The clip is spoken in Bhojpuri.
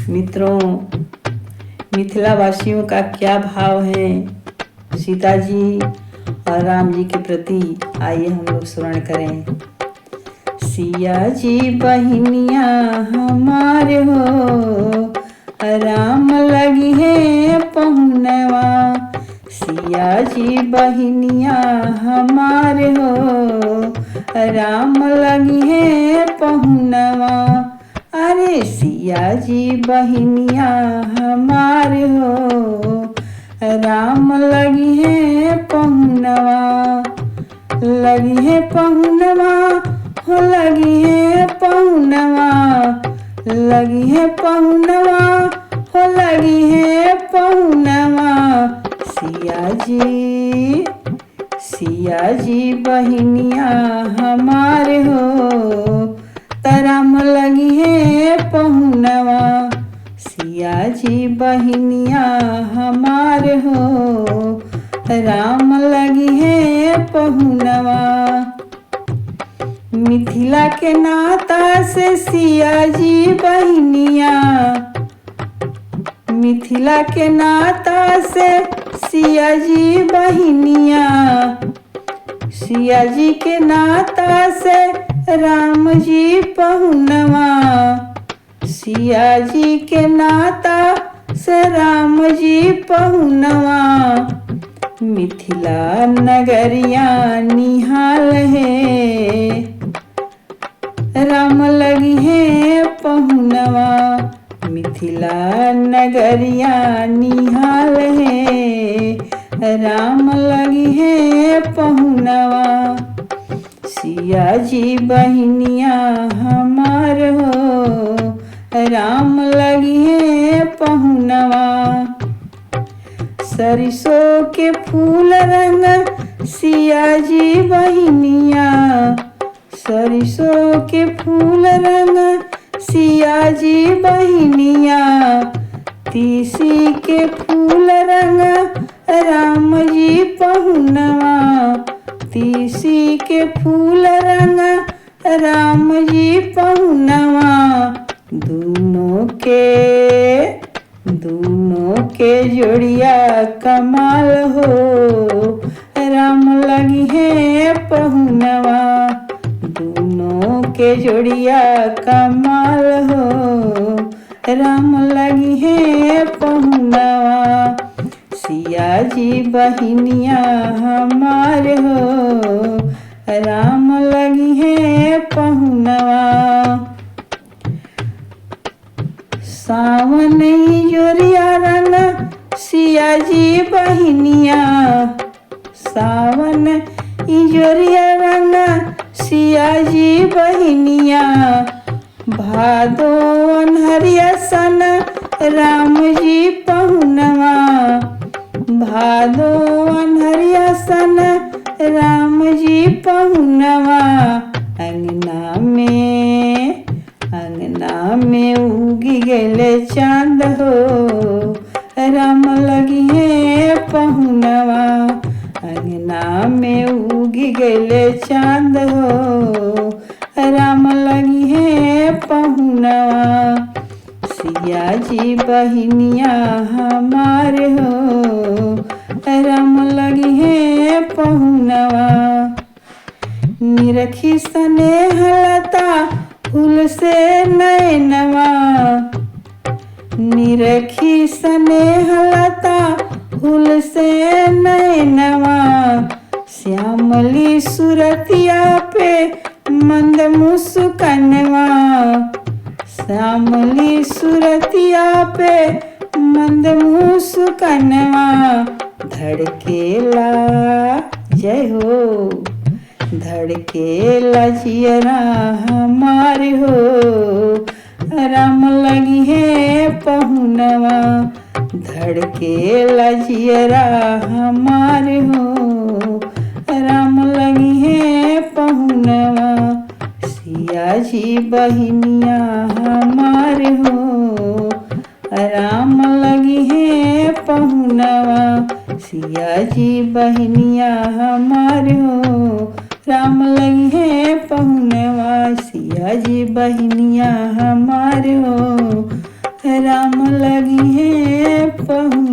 मित्रों, मिथिला वासियों का क्या भाव है सीता जी और राम जी के प्रति, आइए हम लोग स्मरण करें। सिया जी बहिनिया हमारे हो, राम लगी है पहुनवा। सिया जी बहिनिया हमारे हो, राम लगी है पहुनवा। अरे सिया जी बहिनिया हमारे हो, राम लगी है पहुनवा। लगी है पहुनवा हो, लगी है पहुनवा। लगी है पहुनवा हो, लगी है पहुनवा। सिया जी बहिनिया हमारे हो, राम लगी है पहुनवा। सिया जी बहिनिया हमारे हो, राम लगी है पहुनवा। मिथिला के नाता से सिया जी बहिनिया, मिथिला के नाता से सिया जी बहिनिया। सिया जी के नाता से राम जी पहुनवा। सिया जी के नाता से राम जी पहुनवा। मिथिला नगरिया निहाल है, राम लगी है पहुनवा। मिथिला नगरिया निहाल है, राम लगी है पहुनवा। सिया जी बहिनिया हमार हो, राम लगी है पहुनवा। सरसों के फूल रंग सिया जी बहिनिया। सरसों के फूल रंग सिया जी बहिनिया। तीसी के फूल रंग राम जी पहुनवा। तीसी के फूल रंग राम जी पहुनवा। दोनों के जोड़िया कमाल हो, राम लगी है पहुनवा। दोनों के जोड़िया कमाल हो, राम लगी है पहुनवा। सिया जी बहिनिया हमारे हो, राम लगी है पहुनवा। सावन जोरिया रंग सिया जी बहिनिया। सावन जोरिया रंग सिया जी बहिनिया। भादो अनहरिया सन राम जी पहुनवा। भादो अनहरिया सन राम जी पहुनवा। अंगना में उगी गले चांद हो, राम लगी है पहुनवा। अंगना में उगी गले चांद हो, राम लगी है पहुनवा। सिया जी बहिनिया हमारे हो, राम लगी है पहुनवा। निरखी स्नेह लता फूल से नैनवा। निरखी स्नेह लता फूल से नैनवा। श्यामली सुरतिया पे मंद मुस्कानवा। श्यामली सुरतिया पे मंद मुस्कानवा। धड़केला जय हो, धड़केला जियरा हमारे हो, राम लगी है पहुनवा। धड़केला जियरा हमारे हो, राम लगी है पहुनवा। सिया जी बहिनिया हमारे हो, राम लगी है पहुनवा। सिया जी बहिनिया हमारे हो, राम लगी है पहुनवा। सिया जी बहिनिया हमारे हो, राम लगी है पहुँच।